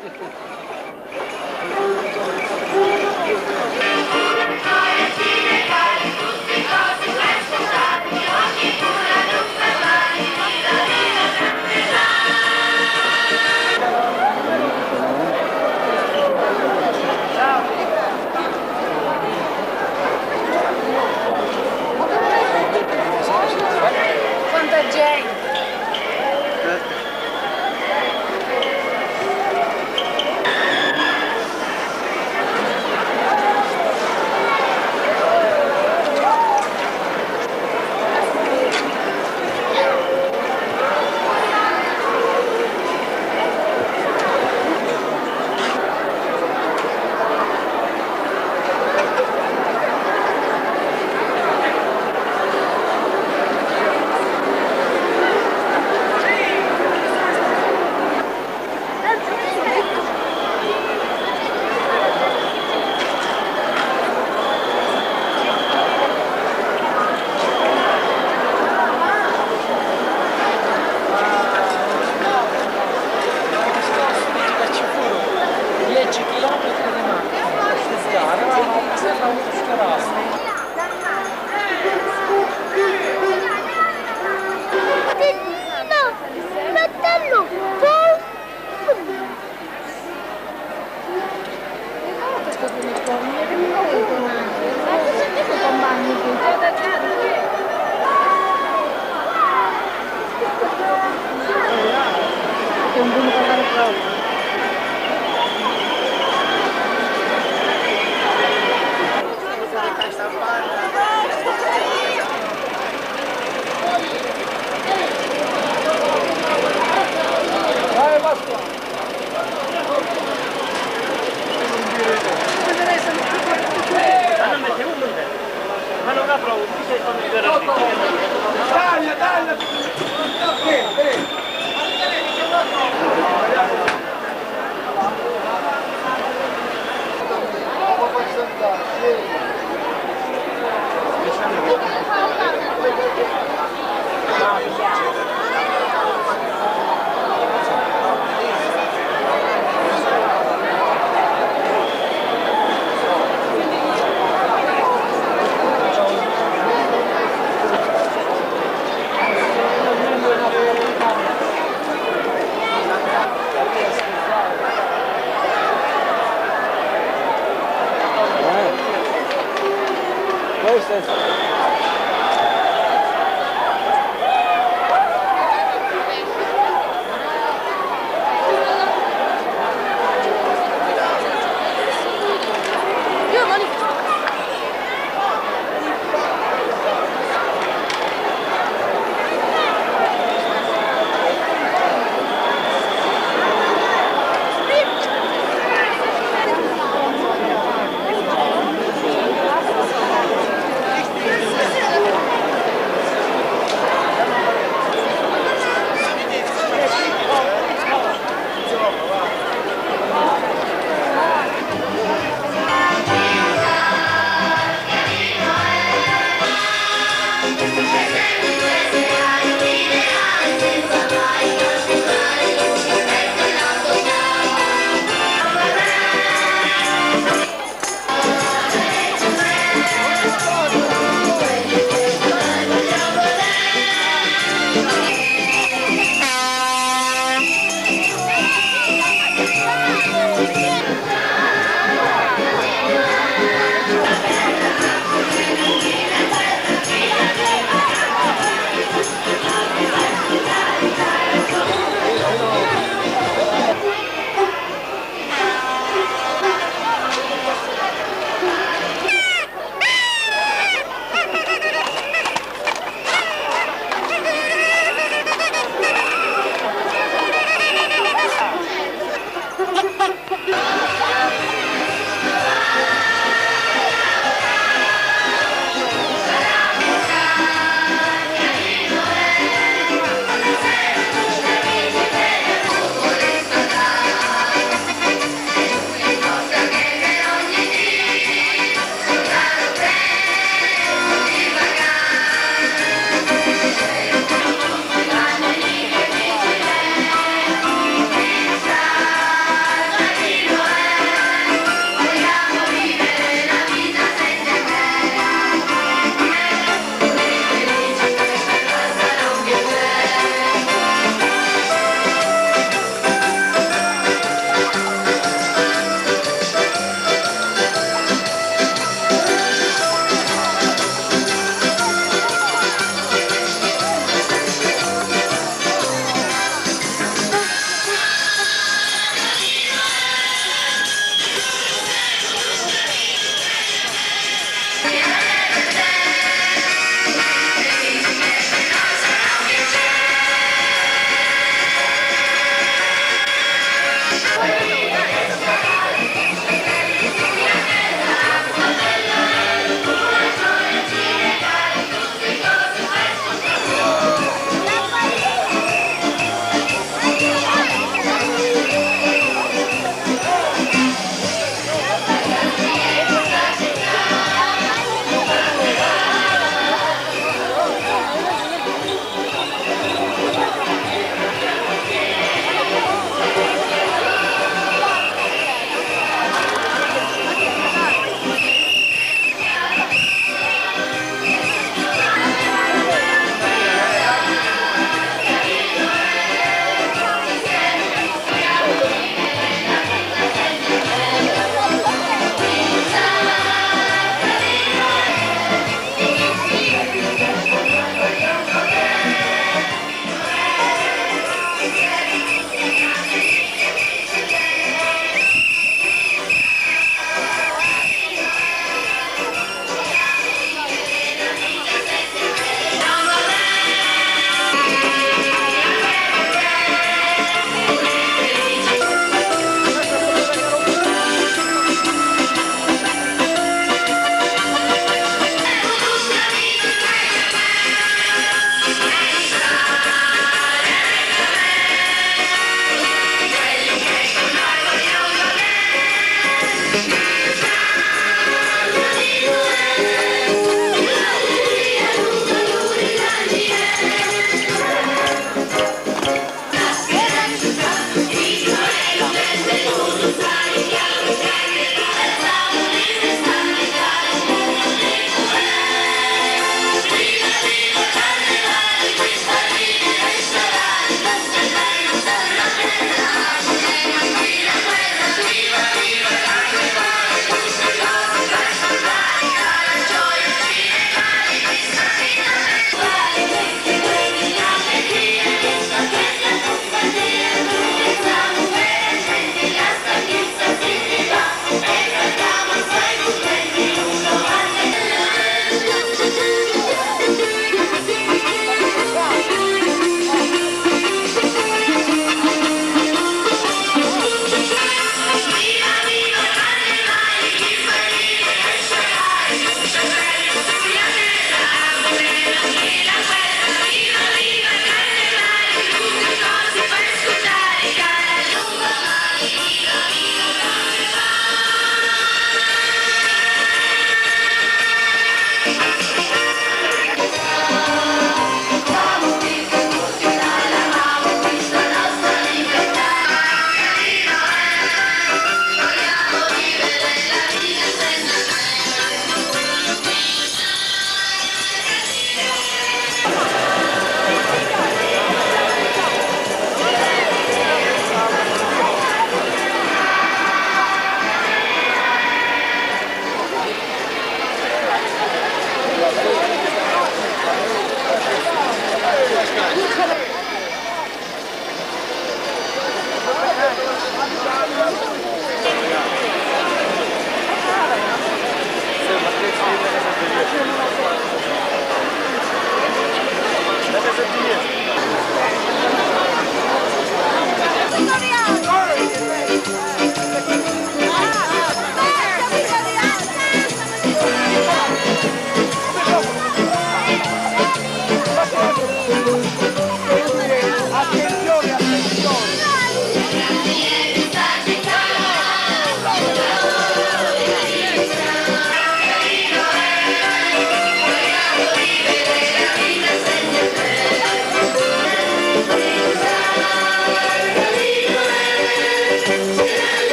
Quanta gente!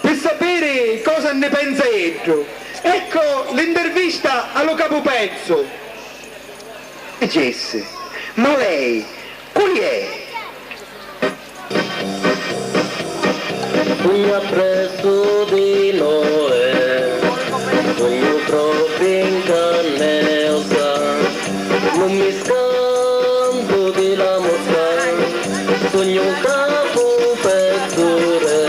per sapere cosa ne pensa Edro. Ecco l'intervista allo capopezzo. E Jesse, ma lei, quali è? Sogno presso di Noè, sogno proprio in carne ossa, non mi scampo di la mosca, sogno un capo pezzore,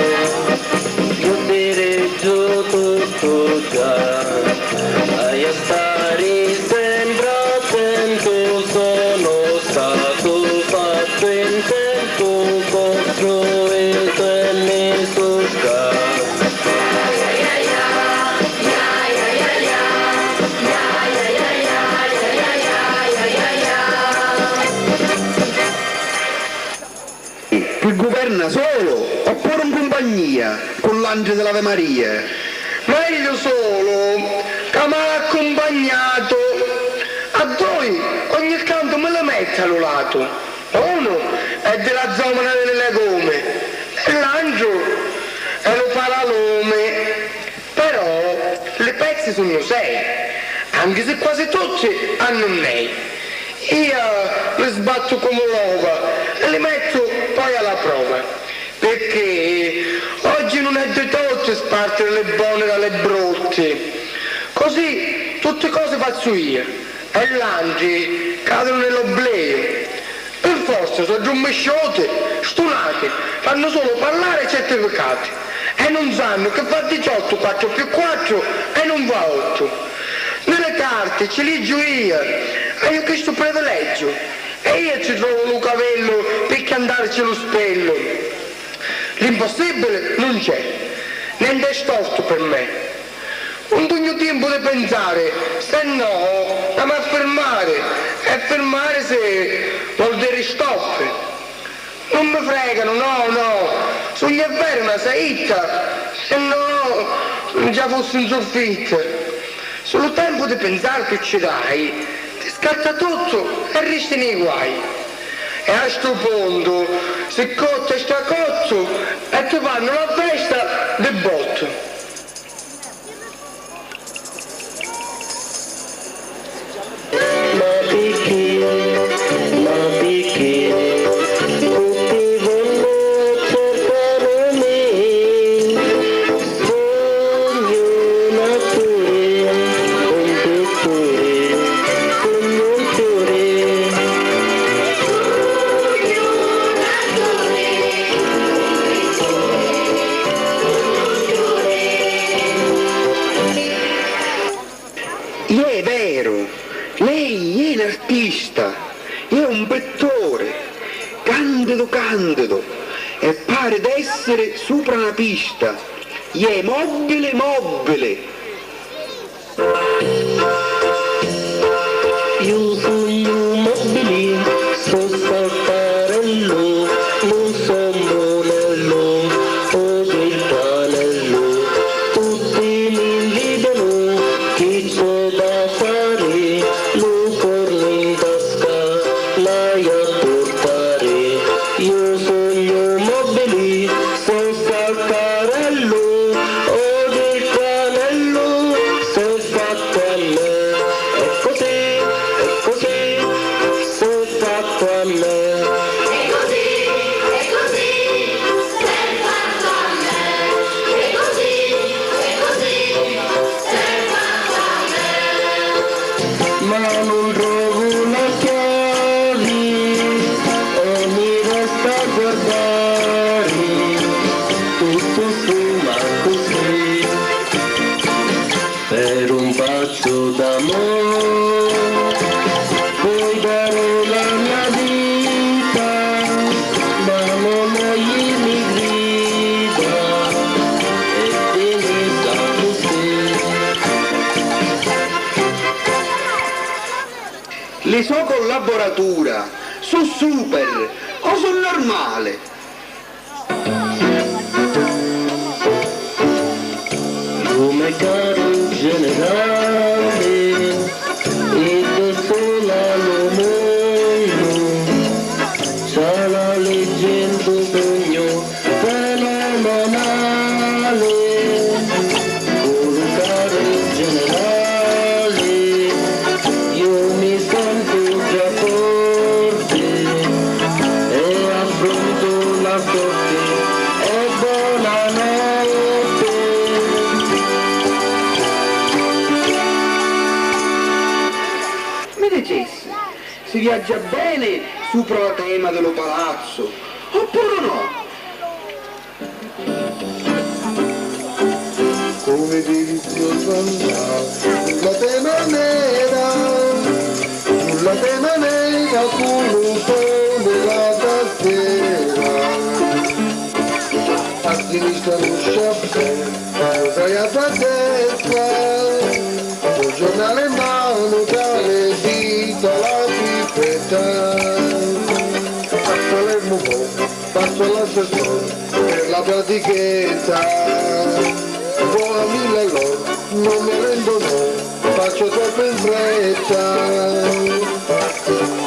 io direggio tutto già, a stare sempre attento, sono stato fatto in tempo, costruito e mi tocca. Che governa solo oppure in compagnia con l'angelo dell'Ave Maria? Meglio solo che mi ha accompagnato. A due ogni canto me lo mette allo lato. Uno è della zona delle legome e l'angelo è lo paralome. Però le pezze sono sei, anche se quasi tutti hanno un nei. Io le sbatto come l'uova e le metto poi alla prova, perché oggi non è di tutti spartire le buone dalle brutte, così tutte cose faccio io e l'angeli cadono nell'oblio. Per forza sono giù mesciote, stonate, fanno solo parlare e certificati e non sanno che fa 18 4 più 4 e non va 8. Nelle carte ce li giù io e io questo privilegio e io ci trovo lo cavello per cantarci lo spello. L'impossibile non c'è, niente è storto per me. Non ho tempo di pensare, se no andiamo a fermare e fermare se vuol dire stop. Non mi fregano, no, sugli è vero una saitta, se no non già fosse un soffitto. Solo tempo di pensare che ci dai, ti scatta tutto e resti nei guai. E a sto punto, se cotto e sta cozzo, e ti fanno la festa del botto. Ma perché, tutti vogliono cercare me, sogno un attore, un pittore, sogno un fiore, pista, è un pettore, candido candido, e pare d'essere sopra una pista, è mobile mobile. Io sogno mobili, so saltarello, non so monello, o del panello, tutti mi invidiano, chi c'è da fare, lo porno in tasca, mai a portare. Io sogno mobili, so saltarello, o del panello, se fatto a me. Ma non trovo la chiave e mi resta a guardare tutto su ma così per un bacio d'amore puoi dare la mia vita ma non hai mi grida e finita così. Le sue collaboratura sono super o sono normale? Come caro generale e da sola lo mondo c'ha la leggenda sogno fenomenale. Come caro generale io mi sento già forte e affronto la sorte e buonanotte. Mi dicessi, si viaggia bene sopra la tema dello palazzo, oppure no? Come delizioso andare sulla tema nera con un po' della tastiera. A sinistra lo chauffeur, sdraiato a destra, col giornale in mano, tra le dita la pipetta. A Palermo passo all'assessore per la pratichezza. Buona mille loro, non mi rendo no, faccio troppo in fretta.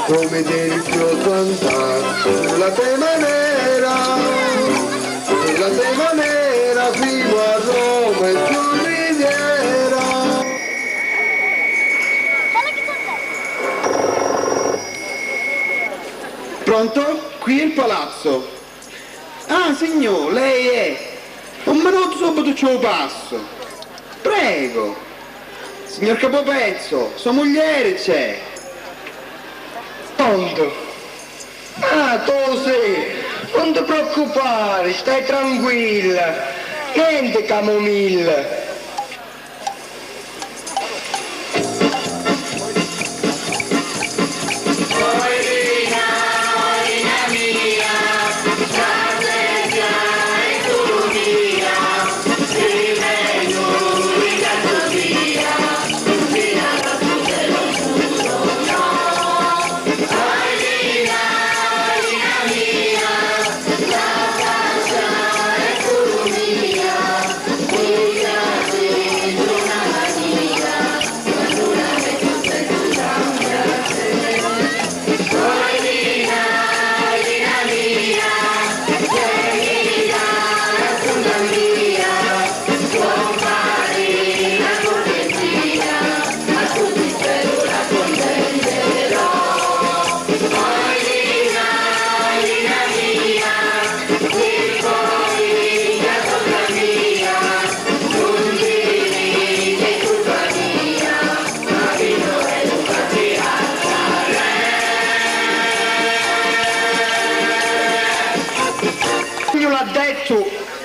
Come delizioso andare sulla tema nera fino a Roma e su Riviera. Pronto? Qui è il palazzo. Ah, signor, lei è? Un minuto subito ce lo passo. Prego. Signor Capopezzo, sua moglie c'è. Pronto? Ah, tu sei! Non ti preoccupare, stai tranquilla. Niente camomilla.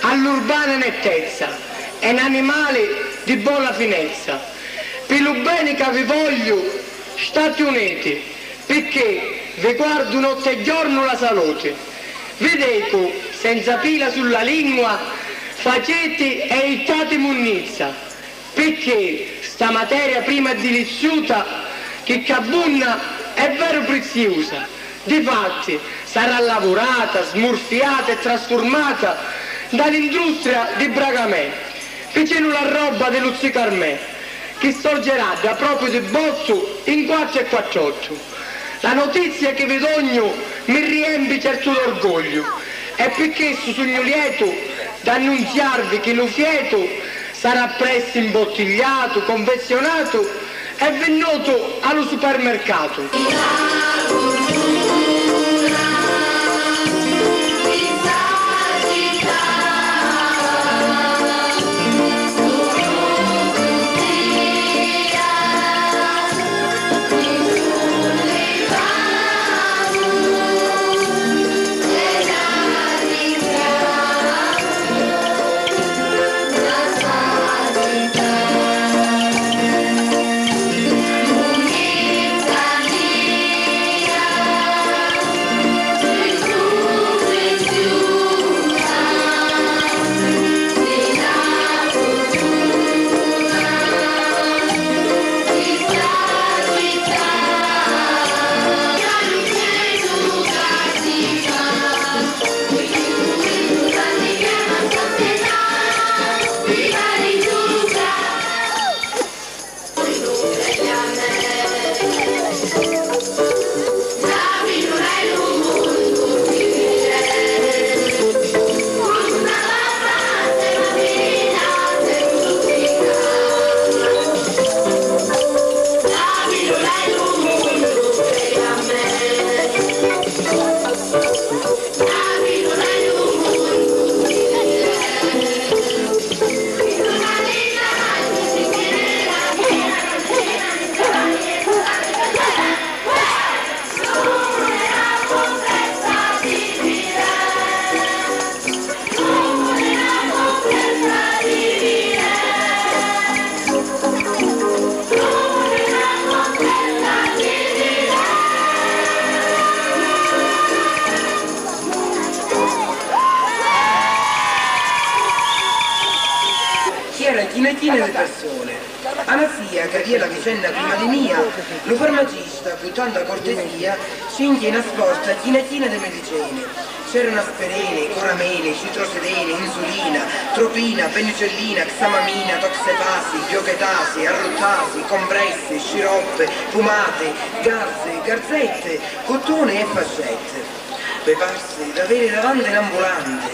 All'urbana nettezza, è un animale di buona finezza. Per lo bene che vi voglio, Stati Uniti, perché vi guardo notte e giorno la salute. Vedeco, senza pila sulla lingua, facete e ittate munnizza, perché sta materia prima deliziosa che cabunna è vero preziosa. Difatti sarà lavorata, smorfiata e trasformata dall'industria di Bragamè, perché non la roba dello Zicarmè, che sorgerà da proprio del bosco in 4 e 48. La notizia che vedogno mi riempie certo d'orgoglio, è perché sogno lieto d'annunziarvi che lo fieto sarà presto imbottigliato, confezionato e venduto allo supermercato. Chine le persone. Alla fia, che è la vicenda prima di mia, lo farmacista, con tanta cortesia, scintille nascosta chine di medicine. C'erano aspirine, coramele, citrosedene, insulina, tropina, penicillina, xamamina, toxepasi, biochetasi, arrottasi, compressi, sciroppe, fumate, gazze, garzette, cotone e fascette. Bevarsi d'avere davanti l'ambulante,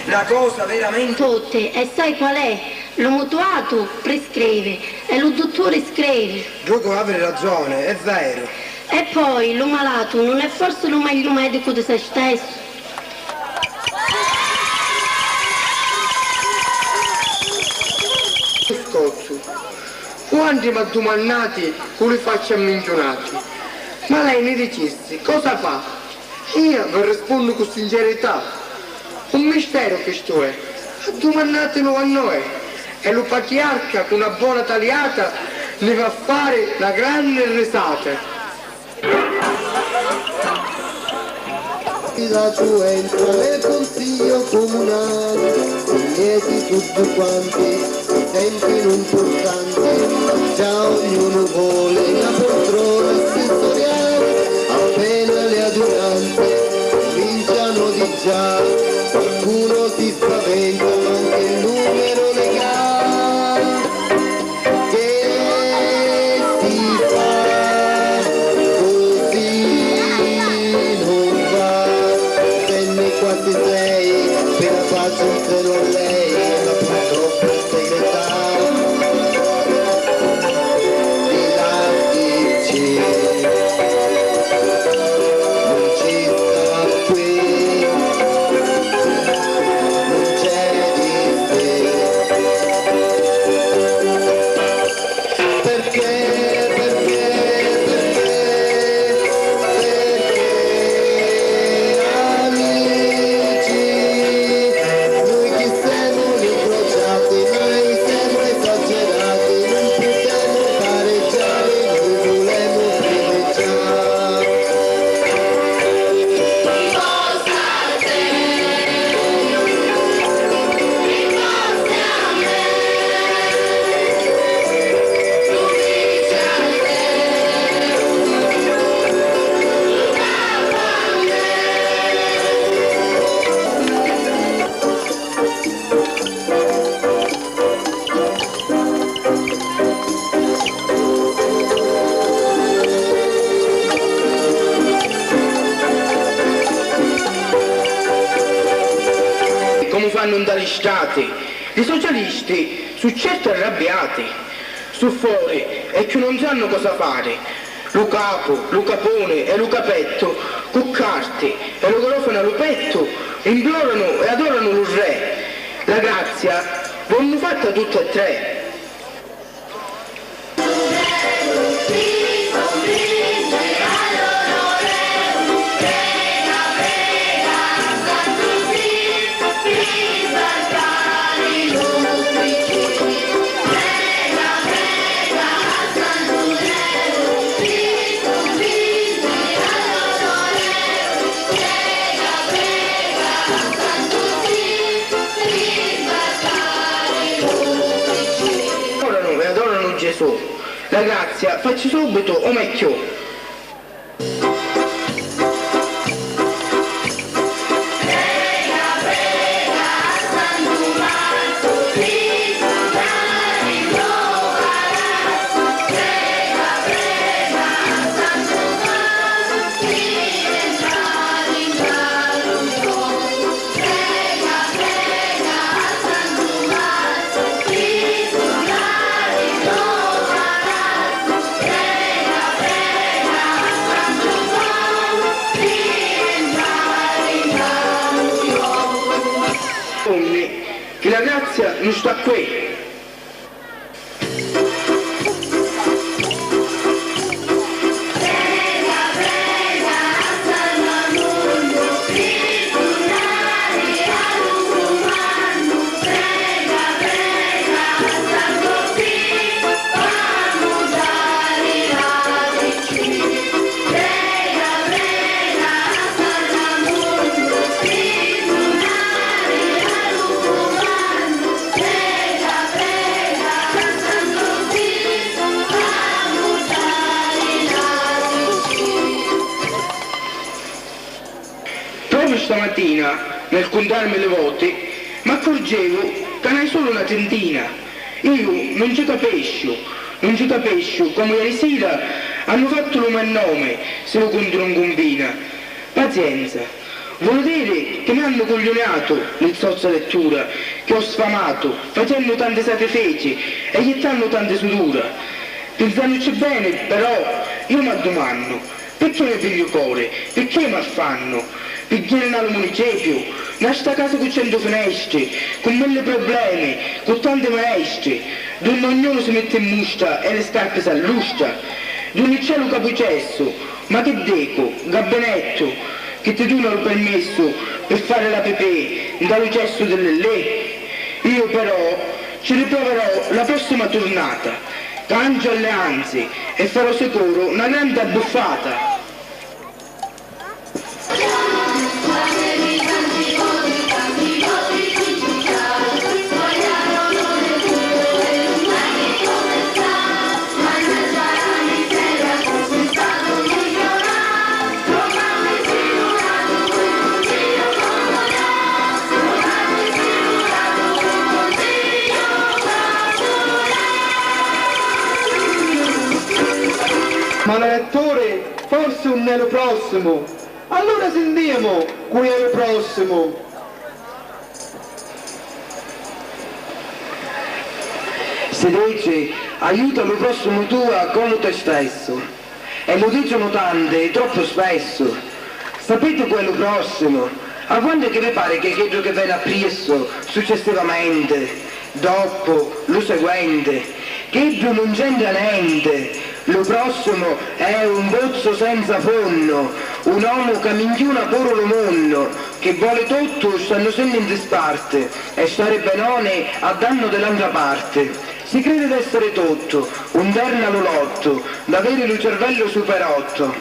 una cosa veramente... Tutte, e sai qual è? Lo mutuato prescrive e lo dottore scrive. Gioco avere ragione, è vero. E poi lo malato non è forse lo meglio medico di se stesso? Scozzo, quanti mi ha domandati con le facce amminchionate? Ma lei mi dicesse cosa fa? Io vi rispondo con sincerità. Un mistero che sto è. Domandatelo a noi. E lo patriarca con una buona tagliata ne va a fare la grande risata. La influenza nel consiglio comunale, lieti tutti quanti, si sentono importanti, già ognuno vuole una poltrona assessoriale, appena le adunanze cominciano di già, qualcuno si spaventa ma anche il numero legale, che si fa così non va. Quanti sei, per la faccia un seno a lei, ma purtroppo il segretario di lascici non ci sta qui, non c'è mi fanno andare state, i socialisti su certo arrabbiati, su fuori e che non sanno cosa fare, lo capo, lo capone e lo capetto, con carte e lo garofano allo petto, implorano e adorano lo re, la grazia vanno fatta tutte e tre. Gesù, la grazia, facci subito o meglio. Che la grazia non sta qui. Stamattina, nel contarmi le volte, mi accorgevo che ne hai solo una trentina. Io non ci capisco come ieri sera hanno fatto il mio nome se lo contro un combina. Pazienza, vuol dire che mi hanno coglionato l'izozza lettura, che ho sfamato, facendo tante sacrifici e gettando tante sudura. Pensandoci bene, però, io mi domando, perché mi piglio cuore, perché mi affanno? Pigliare al municipio, in sta casa con 100 finestre, con 1000 problemi, con tante maestre, dove ognuno si mette in mustra e le scarpe si allustra, dove c'è lo capocesso, ma che dico, gabinetto, che ti donano il permesso per fare la pepè dallo cesso delle lei. Io però ci riproverò la prossima tornata, cangio alleanze e farò sicuro una grande abbuffata. Ma l'elettore forse un nero prossimo, allora sentiamo qui è il prossimo. Si dice aiuta lo prossimo tuo come te stesso e lo dicono tante troppo spesso. Sapete quello prossimo? A quando che vi pare che quello che viene appresso successivamente, dopo, lo seguente, che non c'entra niente. Lo prossimo è un bozzo senza fonno, un uomo che minchiuna pure lo mondo, che vuole tutto stanno sempre in disparte e stare benone a danno dell'altra parte. Si crede d'essere tutto, un terno lotto, d'avere lo cervello superotto,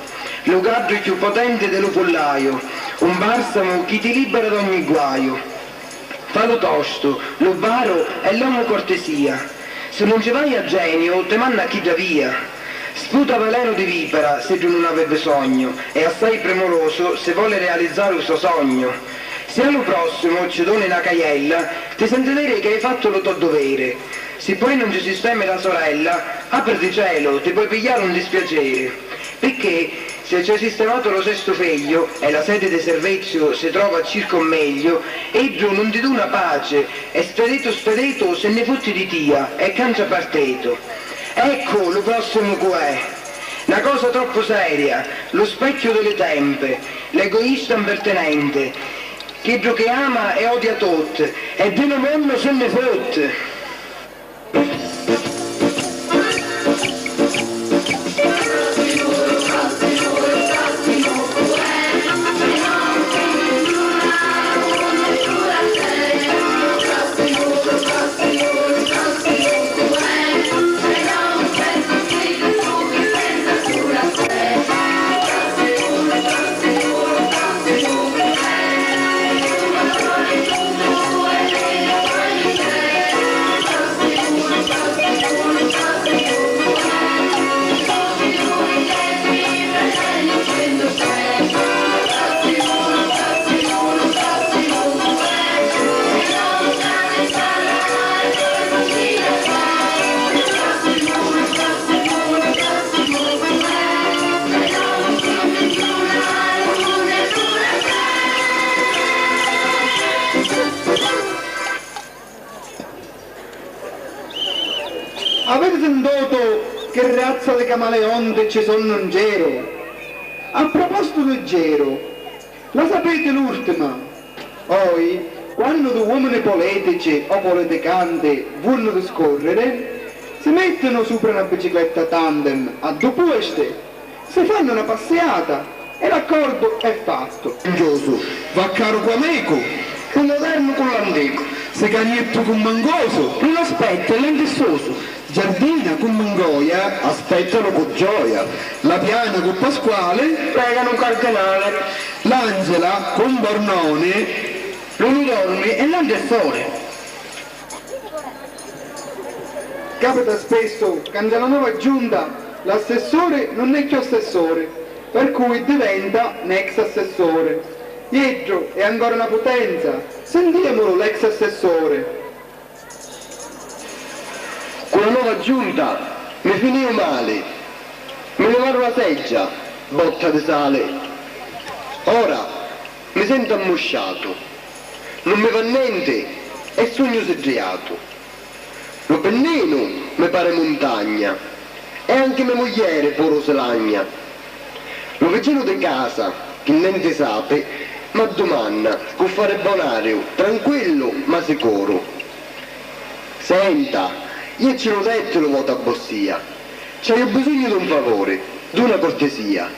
lo gaddo più potente dello pollaio, un balsamo che ti libera da ogni guaio. Fa lo tosto, lo baro e l'uomo cortesia, se non ci vai a genio te manna chi da via. Sputa veleno di vipera se tu non avevi sogno e assai premuroso se vuole realizzare il suo sogno. Se allo prossimo ci doni una caiella, ti senti dire che hai fatto lo tuo dovere. Se poi non ci sistemi la sorella, apri cielo, ti puoi pigliare un dispiacere. Perché se c'è sistemato lo sesto feglio e la sede di Servezio si trova circa un meglio, Edro non ti dà una pace, e spedeto se ne fotti di tia, e cancia parteto. Ecco lo prossimo è. Una cosa troppo seria, lo specchio delle tempe, l'egoista impertinente, che ama e odia tutti, e di un mondo se ne fotte. Avete sentito che razza di camaleonte ci sono in giro? A proposito di giro, la sapete l'ultima? Poi, quando due uomini politici o politicanti vogliono scorrere, si mettono sopra una bicicletta tandem a due posti, si fanno una passeggiata e l'accordo è fatto. Gioso, va caro con amico, Un moderno con l'antico, se cagnetto con mangoso, un aspetto è lentessoso, Giardina con Mangoia, aspettano con gioia, la Piana con Pasquale, pregano un cardenale, l'Angela con Bornone, l'uno dorme e l'altro è fuori. Capita spesso che nella nuova giunta l'assessore non è più assessore, per cui diventa un ex assessore. Dietro è ancora una potenza, sentiamolo l'ex assessore. Con la nuova giunta mi finivo male, mi levarono la seggia, botta di sale. Ora mi sento ammosciato, non mi fa niente e sogno seggiato. Lo pennino mi pare montagna e anche mia moglie poro se lagna. Lo vicino di casa, che niente sape, ma domanda, con fare bonario, tranquillo ma sicuro. Senta, io ce l'ho detto lo voto a Bossia, c'ho bisogno di un favore, di una cortesia,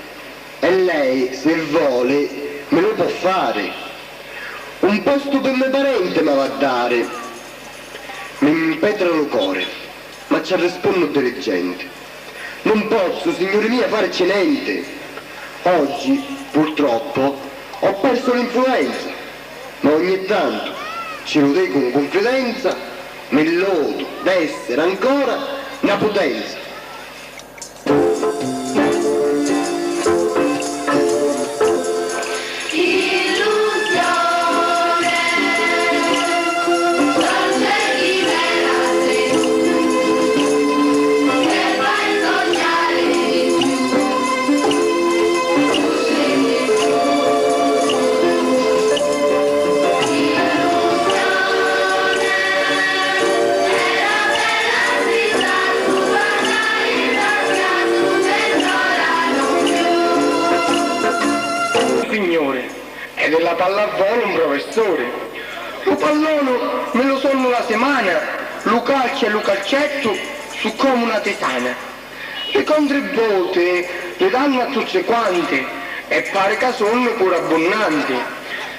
e lei, se vuole, me lo può fare. Un posto per mio parente mi va a dare. Mi impetra il cuore, ma ci rispondo diligente. Non posso, signore mia, farci niente. Oggi, purtroppo, ho perso l'influenza, ma ogni tanto, ce lo dico con confidenza, mi lodo d'essere ancora una potenza. Della pallavolo un professore. Lo pallone me lo sonno la settimana, lo calcio e lo calcetto su come una tesana. I contributi li danno a tutti quanti e pare che sono pure abbondanti.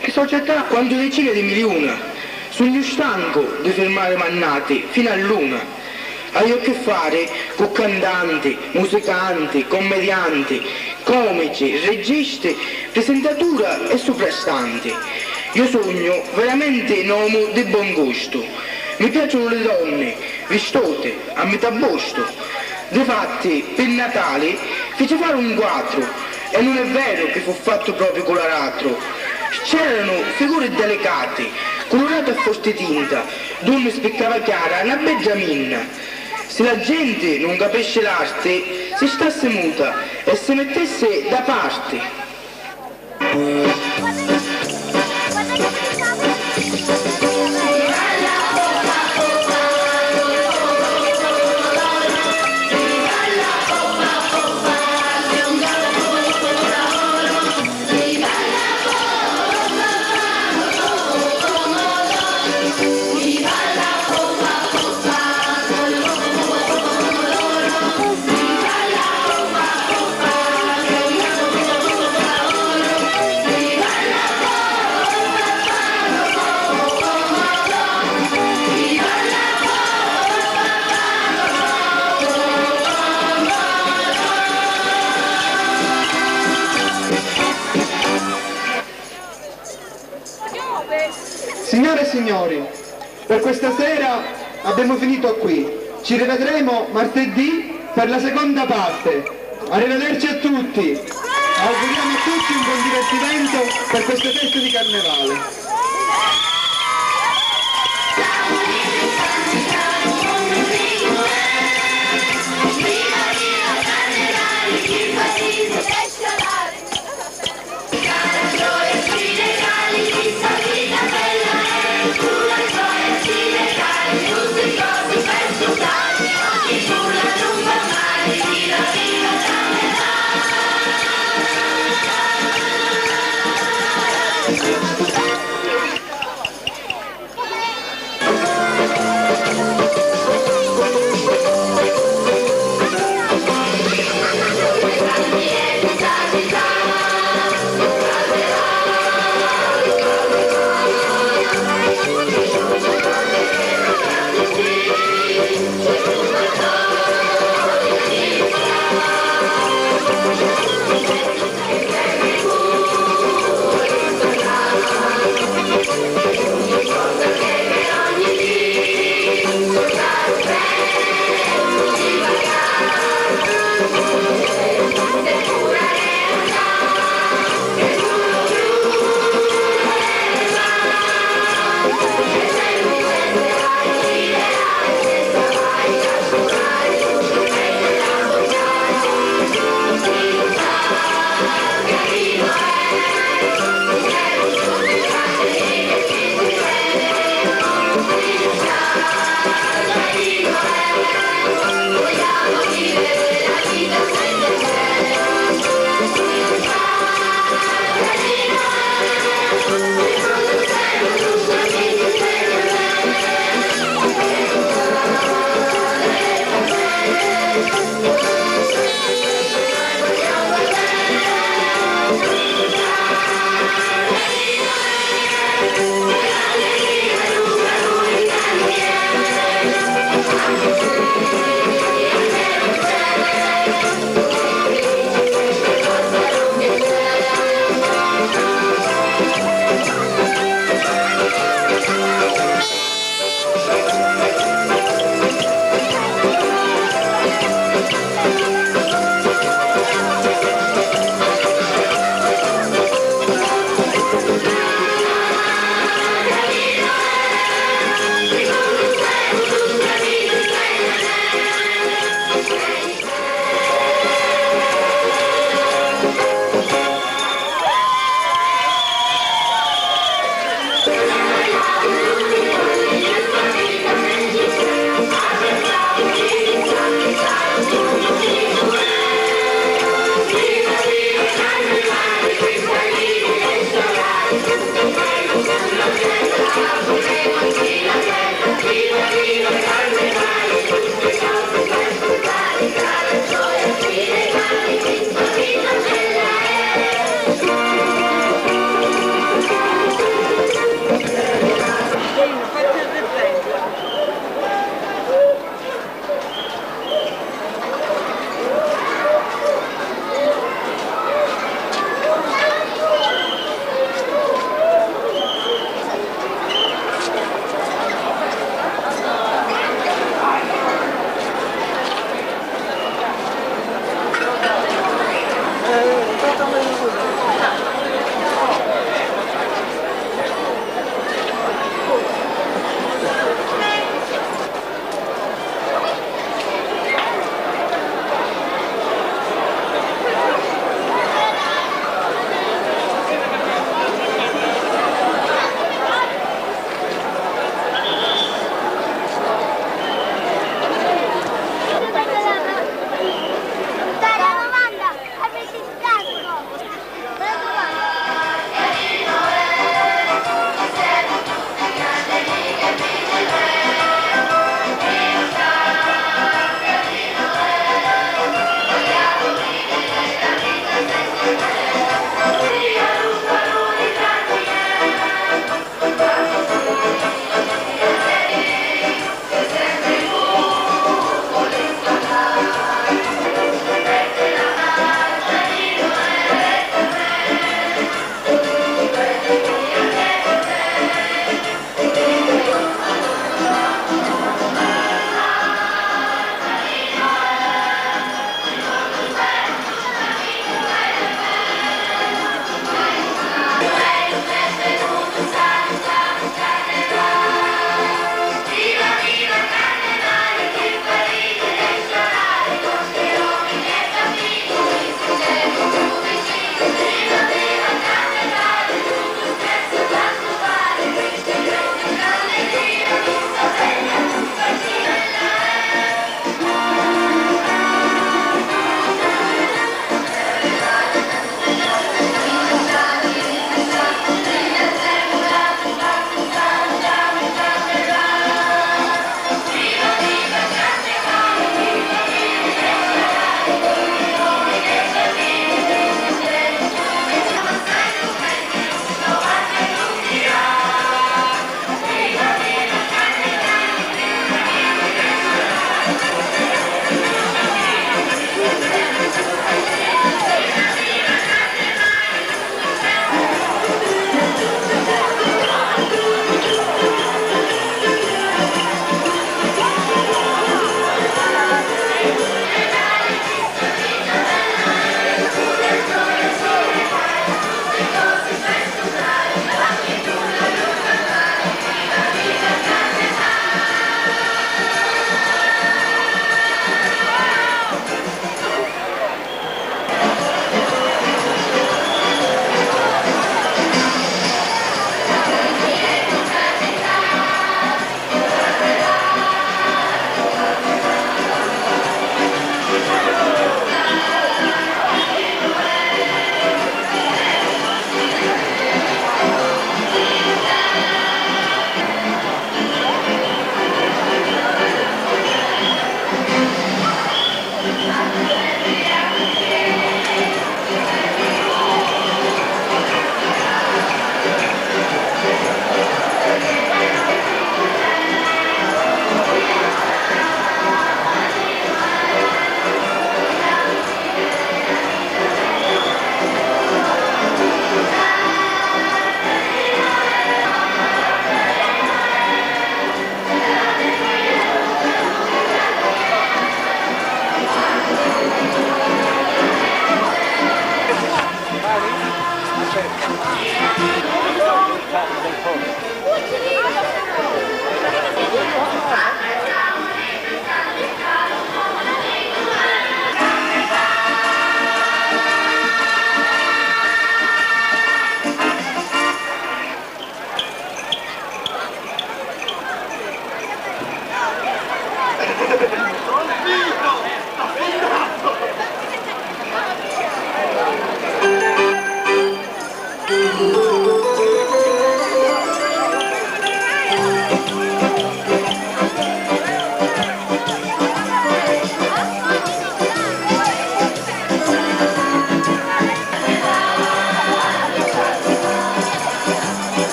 Le società quanto decine di milioni, sono stanco di fermare mannati fino a luna. Hai a che fare con cantanti, musicanti, commedianti, comici, registi, presentatura e soprastanti. Io sogno veramente un uomo di buon gusto. Mi piacciono le donne, vestute, a metà busto. Difatti, per Natale fece fare un quadro e non è vero che fu fatto proprio con l'aratro. C'erano figure delicate, colorate a forte tinta, dove spiccava chiara una beggia minna. Se la gente non capisce l'arte, si stasse muta e si mettesse da parte. Signore e signori, per questa sera abbiamo finito qui. Ci rivedremo martedì per la seconda parte. Arrivederci a tutti. Auguriamo a tutti un buon divertimento per queste feste di carnevale.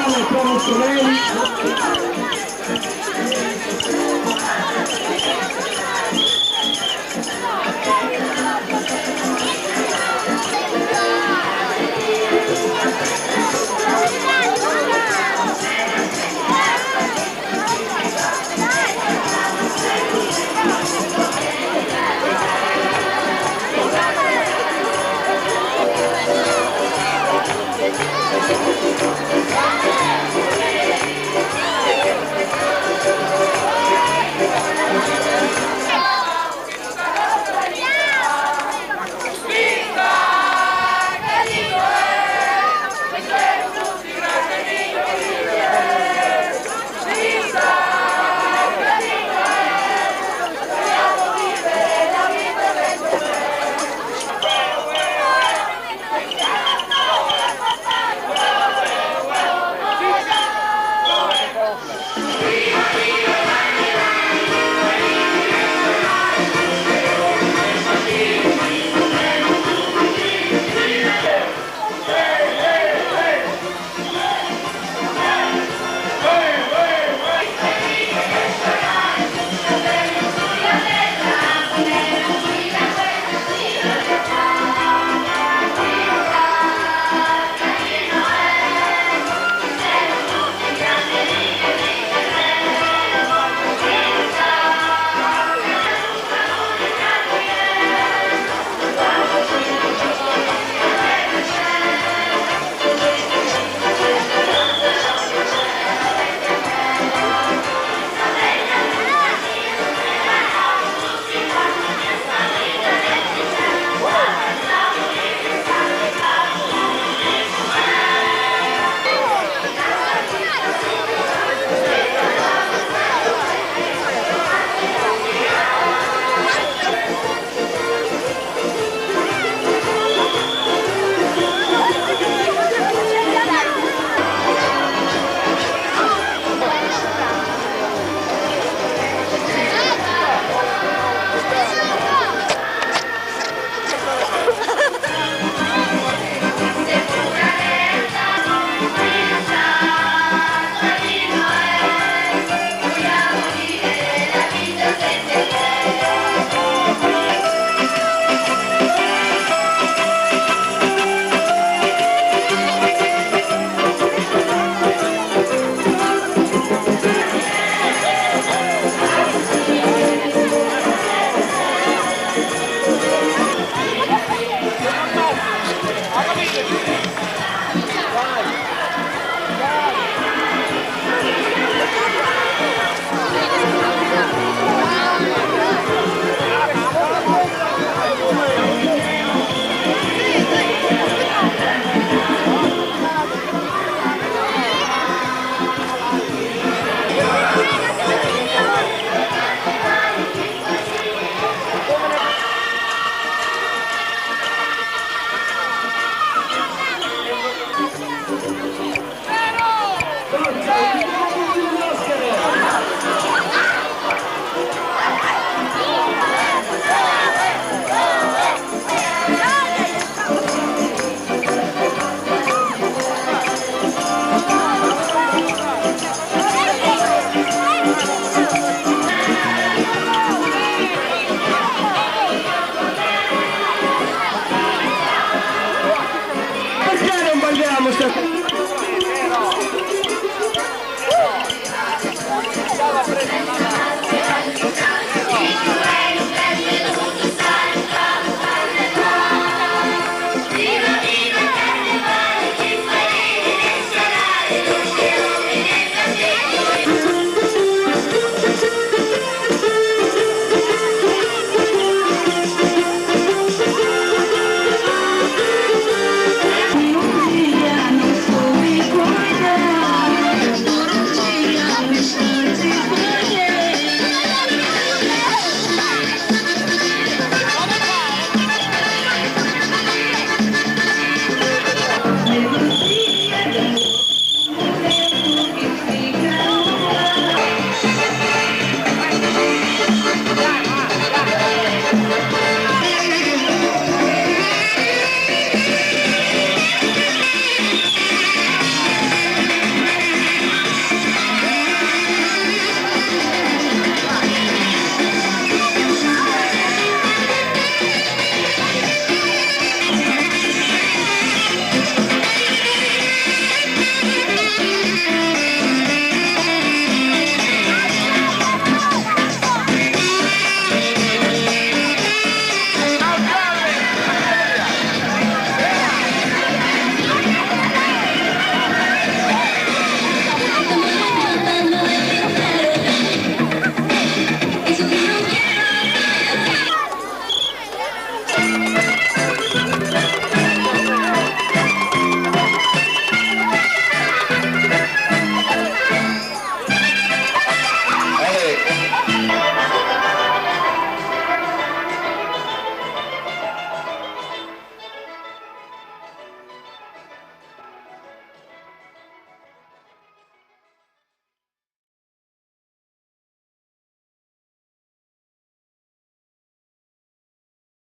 Natale, promozioni.